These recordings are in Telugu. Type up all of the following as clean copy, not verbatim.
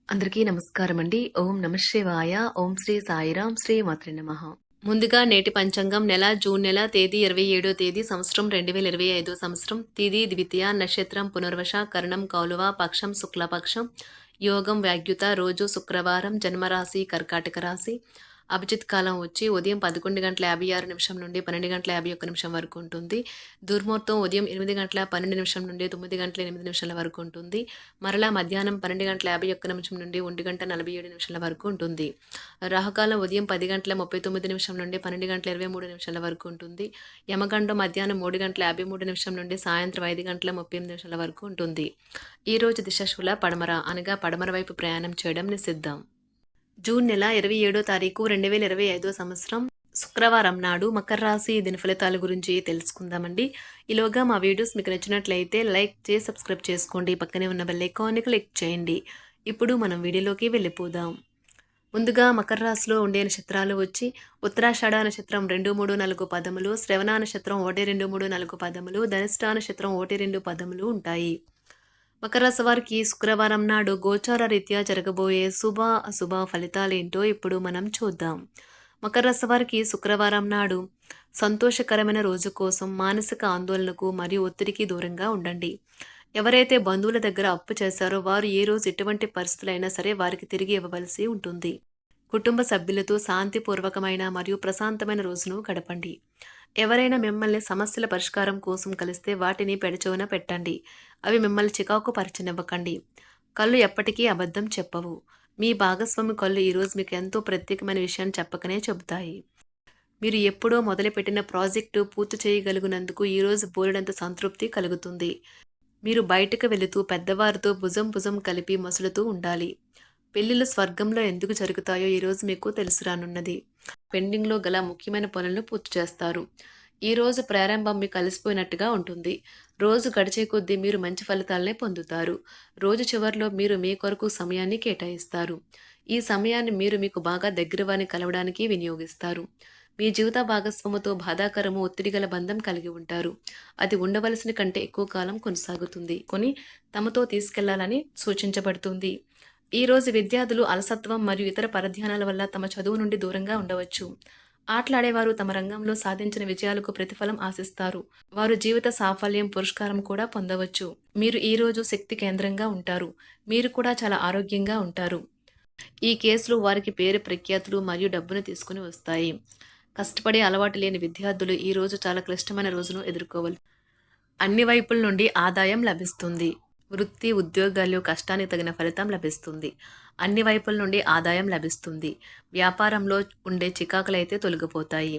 అందరికీ నమస్కారం అండి. ఓం నమః శివాయ. ఓం శ్రీ సాయిరాం. శ్రీ మాత్రే నమః. ముందుగా నేటి పంచాంగం జూన్ నెల తేదీ 27వ తేదీ సంవత్సరం 2025 సంవత్సరం తిథి ద్వితీయ నక్షత్రం పునర్వశ కరణం కౌలువ పక్షం శుక్లపక్షం యోగం వ్యాగ్యుత రోజు శుక్రవారం జన్మరాశి కర్కాటక రాశి అభిజిత్ కాలం వచ్చి ఉదయం 11:56 నుండి 12:51 వరకు ఉంటుంది. దుర్ముహూర్తం ఉదయం 8:12 నుండి 9:08 వరకు ఉంటుంది. మరలా మధ్యాహ్నం 12:51 నుండి 1:47 వరకు ఉంటుంది. రాహుకాలం ఉదయం 10:39 నుండి 12:23 వరకు ఉంటుంది. యమగండం మధ్యాహ్నం 3:53 నుండి సాయంత్రం 5:38 వరకు ఉంటుంది. ఈరోజు దిశాశూల పడమర అనగా పడమర వైపు ప్రయాణం చేయడం నిషిద్ధం. జూన్ నెల 27వ తారీఖు 2025 సంవత్సరం శుక్రవారం నాడు మకర రాశి దిన ఫలితాల గురించి తెలుసుకుందామండి. ఈలోగా మా వీడియోస్ మీకు నచ్చినట్లయితే లైక్ చేసి సబ్స్క్రైబ్ చేసుకోండి. పక్కనే ఉన్న బెల్ ఐకాన్ని క్లిక్ చేయండి. ఇప్పుడు మనం వీడియోలోకి వెళ్ళిపోదాం. ముందుగా మకర రాశిలో ఉండే నక్షత్రాలు వచ్చి ఉత్తరాషాఢ నక్షత్రం 2, 3, 4 పదములు, శ్రవణ నక్షత్రం 1, 2, 3, 4 పదములు, ధనిష్ట నక్షత్రం 1, 2 పదములు ఉంటాయి. మకర రాశి వారికి శుక్రవారం నాడు గోచార రీత్యా జరగబోయే శుభ అశుభ ఫలితాలేంటో ఇప్పుడు మనం చూద్దాం. మకర రాశి వారికి శుక్రవారం నాడు సంతోషకరమైన రోజు కోసం మానసిక ఆందోళనకు మరియు ఒత్తిడికి దూరంగా ఉండండి. ఎవరైతే బంధువుల దగ్గర అప్పు చేశారో వారు ఏ రోజు ఎటువంటి పరిస్థితులైనా సరే వారికి తిరిగి ఇవ్వవలసి ఉంటుంది. కుటుంబ సభ్యులతో శాంతిపూర్వకమైన మరియు ప్రశాంతమైన రోజును గడపండి. ఎవరైనా మిమ్మల్ని సమస్యల పరిష్కారం కోసం కలిస్తే వాటిని పెడచోన పెట్టండి. అవి మిమ్మల్ని చికాకు పరిచనివ్వకండి. కళ్ళు ఎప్పటికీ అబద్ధం చెప్పవు. మీ భాగస్వామి కళ్ళు ఈరోజు మీకు ఎంతో ప్రత్యేకమైన విషయాన్ని చెప్పకనే చెబుతాయి. మీరు ఎప్పుడో మొదలుపెట్టిన ప్రాజెక్టు పూర్తి చేయగలిగినందుకు ఈరోజు బోలెడంత సంతృప్తి కలుగుతుంది. మీరు బయటకు వెళుతూ పెద్దవారితో భుజం కలిపి మసులుతూ ఉండాలి. పెళ్లిళ్ళు స్వర్గంలో ఎందుకు జరుగుతాయో ఈరోజు మీకు తెలుసు రానున్నది. పెండింగ్లో గల ముఖ్యమైన పనులను పూర్తి చేస్తారు. ఈ రోజు ప్రారంభం మీకు కలిసిపోయినట్టుగా ఉంటుంది. రోజు గడిచే కొద్దీ మీరు మంచి ఫలితాలనే పొందుతారు. రోజు చివరిలో మీరు మీ కొరకు సమయాన్ని కేటాయిస్తారు. ఈ సమయాన్ని మీరు మీకు బాగా దగ్గర వారిని కలవడానికి వినియోగిస్తారు. మీ జీవిత భాగస్వామితో బాధాకరము ఒత్తిడి గల బంధం కలిగి ఉంటారు. అది ఉండవలసిన కంటే ఎక్కువ కాలం కొనసాగుతుంది. తమతో తీసుకెళ్లాలని సూచించబడుతుంది. ఈ రోజు విద్యార్థులు అలసత్వం మరియు ఇతర పరధ్యానాల వల్ల తమ చదువు నుండి దూరంగా ఉండవచ్చు. ఆటలాడేవారు తమ రంగంలో సాధించిన విజయాలకు ప్రతిఫలం ఆశిస్తారు. వారు జీవిత సాఫల్యం పురస్కారం కూడా పొందవచ్చు. మీరు ఈ రోజు శక్తి కేంద్రంగా ఉంటారు. మీరు కూడా చాలా ఆరోగ్యంగా ఉంటారు. ఈ కేసులు వారికి పేరు ప్రఖ్యాతులు మరియు డబ్బును తీసుకుని వస్తాయి. కష్టపడే అలవాటు లేని విద్యార్థులు ఈ రోజు చాలా క్లిష్టమైన రోజును ఎదుర్కోవాలి. అన్ని వైపుల నుండి ఆదాయం లభిస్తుంది. వృత్తి ఉద్యోగాల్లో కష్టానికి తగిన ఫలితం లభిస్తుంది. అన్ని వైపుల నుండి ఆదాయం లభిస్తుంది. వ్యాపారంలో ఉండే చికాకులైతే తొలగిపోతాయి.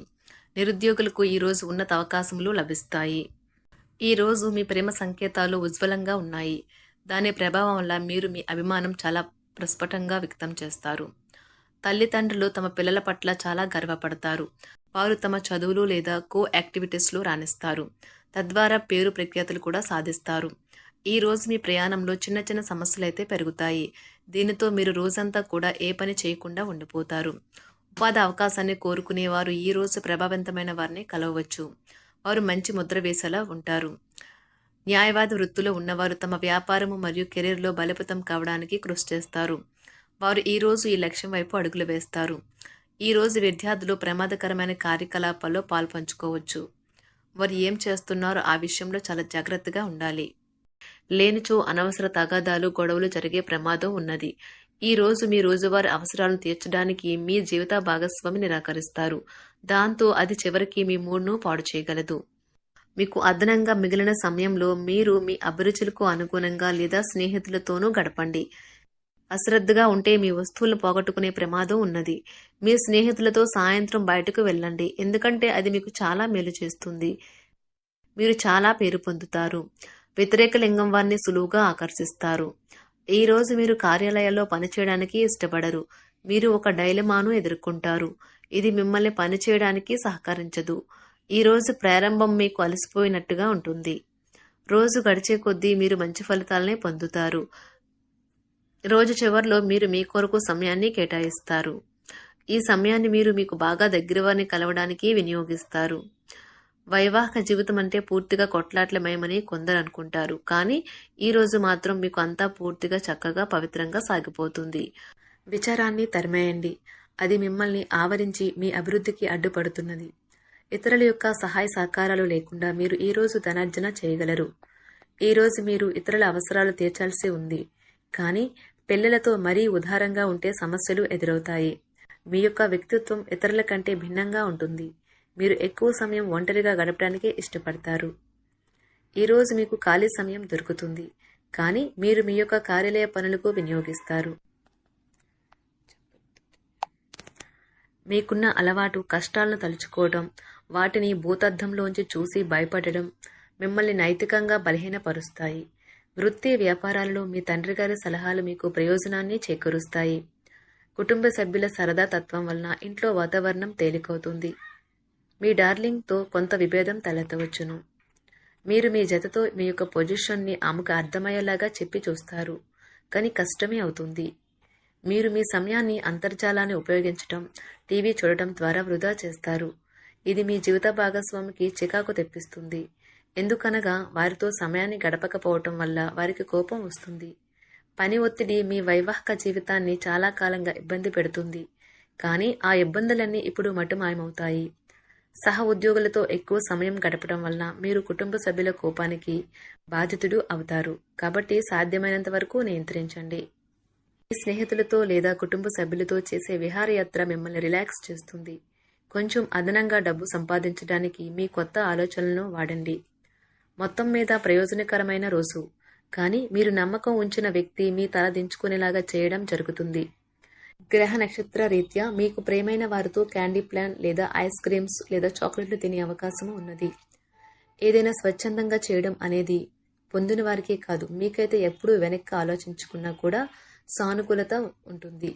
నిరుద్యోగులకు ఈరోజు ఉన్నత అవకాశములు లభిస్తాయి. ఈరోజు మీ ప్రేమ సంకేతాలు ఉజ్వలంగా ఉన్నాయి. దాని ప్రభావం వల్ల మీరు మీ అభిమానం చాలా ప్రస్ఫుటంగా వ్యక్తం చేస్తారు. తల్లిదండ్రులు తమ పిల్లల పట్ల చాలా గర్వపడతారు. వారు తమ చదువులు లేదా కో యాక్టివిటీస్లో రాణిస్తారు. తద్వారా పేరు ప్రఖ్యాతులు కూడా సాధిస్తారు. ఈ రోజు మీ ప్రయాణంలో చిన్న సమస్యలైతే పెరుగుతాయి. దీనితో మీరు రోజంతా కూడా ఏ పని చేయకుండా ఉండిపోతారు. ఉపాధి అవకాశాన్ని కోరుకునేవారు ఈ రోజు ప్రభావవంతమైన వారిని కలవవచ్చు. వారు మంచి ముద్ర వేసేలా ఉంటారు. న్యాయవాది వృత్తిలో ఉన్నవారు తమ వ్యాపారము మరియు కెరీర్లో బలోపేతం కావడానికి కృషి చేస్తారు. వారు ఈ రోజు ఈ లక్ష్యం వైపు అడుగులు వేస్తారు. ఈ రోజు విద్యార్థులు ప్రమాదకరమైన కార్యకలాపాల్లో పాల్పంచుకోవచ్చు. వారు ఏం చేస్తున్నారో ఆ విషయంలో చాలా జాగ్రత్తగా ఉండాలి. లేనిచో అనవసర తగాదాలు గొడవలు జరిగే ప్రమాదం ఉన్నది. ఈ రోజు మీ రోజువారీ అవసరాలను తీర్చడానికి మీ జీవిత భాగస్వామి నిరాకరిస్తారు. దాంతో అది చివరికి మీ మూడ్ను పాడు చేయగలదు. మీకు అదనంగా మిగిలిన సమయంలో మీరు మీ అభిరుచులకు అనుగుణంగా లేదా స్నేహితులతోనూ గడపండి. అశ్రద్ధగా ఉంటే మీ వస్తువులను పోగొట్టుకునే ప్రమాదం ఉన్నది. మీ స్నేహితులతో సాయంత్రం బయటకు వెళ్ళండి. ఎందుకంటే అది మీకు చాలా మేలు చేస్తుంది. మీరు చాలా పేరు పొందుతారు. వ్యతిరేక లింగం వారిని సులువుగా ఆకర్షిస్తారు. ఈ రోజు మీరు కార్యాలయాల్లో పనిచేయడానికి ఇష్టపడరు. మీరు ఒక డైలమాను ఎదుర్కొంటారు. ఇది మిమ్మల్ని పనిచేయడానికి సహకరించదు. ఈ రోజు ప్రారంభం మీకు అలసిపోయినట్టుగా ఉంటుంది. రోజు గడిచే కొద్దీ మీరు మంచి ఫలితాలనే పొందుతారు. రోజు చివరిలో మీరు మీ కొరకు సమయాన్ని కేటాయిస్తారు. ఈ సమయాన్ని మీరు మీకు బాగా దగ్గర వారిని కలవడానికి వినియోగిస్తారు. వైవాహిక జీవితం అంటే పూర్తిగా కొట్లాట్లమయమని కొందరు అనుకుంటారు. కానీ ఈ రోజు మాత్రం మీకు అంతా పూర్తిగా చక్కగా పవిత్రంగా సాగిపోతుంది. విచారాన్ని తరిమేయండి. అది మిమ్మల్ని ఆవరించి మీ అభివృద్ధికి అడ్డుపడుతున్నది. ఇతరుల యొక్క సహాయ సహకారాలు లేకుండా మీరు ఈ రోజు ధనార్జన చేయగలరు. ఈ రోజు మీరు ఇతరుల అవసరాలు తీర్చాల్సి ఉంది. కానీ పిల్లలతో మరీ ఉదారంగా ఉంటే సమస్యలు ఎదురవుతాయి. మీ యొక్క వ్యక్తిత్వం ఇతరుల కంటే భిన్నంగా ఉంటుంది. మీరు ఎక్కువ సమయం ఒంటరిగా గడపడానికి ఇష్టపడతారు. ఈరోజు మీకు ఖాళీ సమయం దొరుకుతుంది. కానీ మీరు మీ యొక్క కార్యాలయ పనులకు వినియోగిస్తారు. మీకున్న అలవాటు కష్టాలను తలుచుకోవడం, వాటిని భూతద్దంలోంచి చూసి భయపడడం మిమ్మల్ని నైతికంగా బలహీనపరుస్తాయి. వృత్తి వ్యాపారాలలో మీ తండ్రి గారి సలహాలు మీకు ప్రయోజనాన్ని చేకూరుస్తాయి. కుటుంబ సభ్యుల సరదా తత్వం వలన ఇంట్లో వాతావరణం తేలికవుతుంది. మీ డార్లింగ్తో కొంత విభేదం తలెత్తవచ్చును. మీరు మీ జతతో మీ యొక్క పొజిషన్ని ఆమెకు అర్థమయ్యేలాగా చెప్పి చూస్తారు, కానీ కష్టమే అవుతుంది. మీరు మీ సమయాన్ని అంతర్జాలాన్ని ఉపయోగించటం, టీవీ చూడటం ద్వారా వృధా చేస్తారు. ఇది మీ జీవిత భాగస్వామికి చికాకు తెప్పిస్తుంది. ఎందుకనగా వారితో సమయాన్ని గడపకపోవటం వల్ల వారికి కోపం వస్తుంది. పని ఒత్తిడి మీ వైవాహిక జీవితాన్ని చాలా కాలంగా ఇబ్బంది పెడుతుంది. కానీ ఆ ఇబ్బందులన్నీ ఇప్పుడు మటుమాయమవుతాయి. సహ ఉద్యోగులతో ఎక్కువ సమయం గడపడం వలన మీరు కుటుంబ సభ్యుల కోపానికి బాధితుడు అవుతారు. కాబట్టి సాధ్యమైనంత వరకు నియంత్రించండి. మీ స్నేహితులతో లేదా కుటుంబ సభ్యులతో చేసే విహారయాత్ర మిమ్మల్ని రిలాక్స్ చేస్తుంది. కొంచెం అదనంగా డబ్బు సంపాదించడానికి మీ కొత్త ఆలోచనలను వాడండి. మొత్తం మీద ప్రయోజనకరమైన రోజు. కానీ మీరు నమ్మకం ఉంచిన వ్యక్తి మీ తల దించుకునేలాగా చేయడం జరుగుతుంది. గ్రహ నక్షత్ర రీత్యా మీకు ప్రేమైన వారితో క్యాండీ ప్లాన్ లేదా ఐస్ క్రీమ్స్ లేదా చాక్లెట్లు తినే అవకాశం ఉన్నది. ఏదైనా స్వచ్ఛందంగా చేయడం అనేది పొందిన వారికే కాదు, మీకైతే ఎప్పుడూ వెనక్కి ఆలోచించుకున్నా కూడా సానుకూలత ఉంటుంది.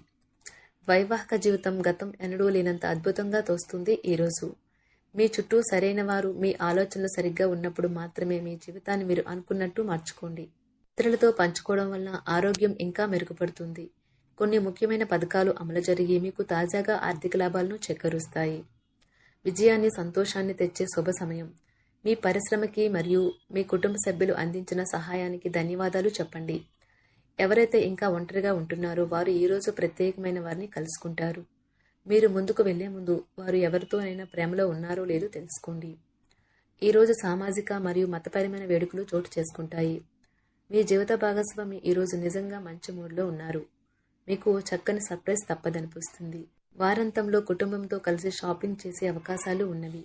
వైవాహిక జీవితం గతం ఎన్నడూ లేనంత అద్భుతంగా తోస్తుంది. ఈరోజు మీ చుట్టూ సరైన వారు, మీ ఆలోచనలు సరిగ్గా ఉన్నప్పుడు మాత్రమే మీ జీవితాన్ని మీరు అనుకున్నట్టు మార్చుకోండి. ఇతరులతో పంచుకోవడం వల్ల ఆరోగ్యం ఇంకా మెరుగుపడుతుంది. కొన్ని ముఖ్యమైన పథకాలు అమలు జరిగి మీకు తాజాగా ఆర్థిక లాభాలను చేకూరుస్తాయి. విజయాన్ని, సంతోషాన్ని తెచ్చే శుభ సమయం. మీ పరిశ్రమకి మరియు మీ కుటుంబ సభ్యులు అందించిన సహాయానికి ధన్యవాదాలు చెప్పండి. ఎవరైతే ఇంకా ఒంటరిగా ఉంటున్నారో వారు ఈరోజు ప్రత్యేకమైన వారిని కలుసుకుంటారు. మీరు ముందుకు వెళ్లే ముందు వారు ఎవరితోనైనా ప్రేమలో ఉన్నారో లేదో తెలుసుకోండి. ఈరోజు సామాజిక మరియు మతపరమైన వేడుకలు చోటు చేసుకుంటాయి. మీ జీవిత భాగస్వామి ఈరోజు నిజంగా మంచి మూడ్లో ఉన్నారు. మీకు చక్కని సర్ప్రైజ్ తప్పదనిపిస్తుంది. వారాంతంలో కుటుంబంతో కలిసి షాపింగ్ చేసే అవకాశాలు ఉన్నవి.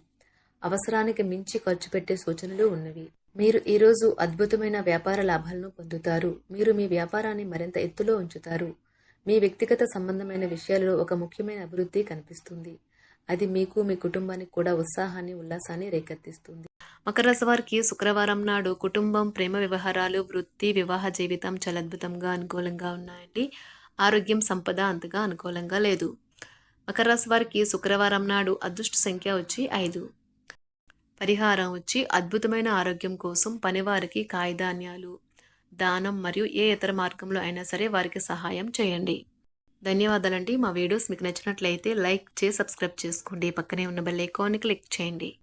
అవసరానికి మించి ఖర్చు పెట్టే సూచనలు ఉన్నవి. మీరు ఈరోజు అద్భుతమైన వ్యాపార లాభాలను పొందుతారు. మీరు మీ వ్యాపారాన్ని మరింత ఎత్తులో ఉంచుతారు. మీ వ్యక్తిగత సంబంధమైన విషయాలలో ఒక ముఖ్యమైన అభివృద్ధి కనిపిస్తుంది. అది మీకు, మీ కుటుంబానికి కూడా ఉత్సాహాన్ని, ఉల్లాసాన్ని రేకెత్తిస్తుంది. మకర రాశి వారికి శుక్రవారం నాడు కుటుంబం, ప్రేమ వ్యవహారాలు, వృత్తి, వివాహ జీవితం చాలా అద్భుతంగా అనుకూలంగా ఉన్నాయండి. ఆరోగ్యం, సంపద అంతగా అనుకూలంగా లేదు. మకర రాశి వారికి శుక్రవారం నాడు అదృష్ట సంఖ్య వచ్చి 5. పరిహారం వచ్చి అద్భుతమైన ఆరోగ్యం కోసం పనివారికి కాయధాన్యాలు దానం మరియు ఏ ఇతర మార్గంలో అయినా సరే వారికి సహాయం చేయండి. ధన్యవాదాలండి. మా వీడియోస్ మీకు నచ్చినట్లయితే లైక్ చేసి సబ్స్క్రైబ్ చేసుకోండి. పక్కనే ఉన్న బెల్ ఐకాన్ని క్లిక్ చేయండి.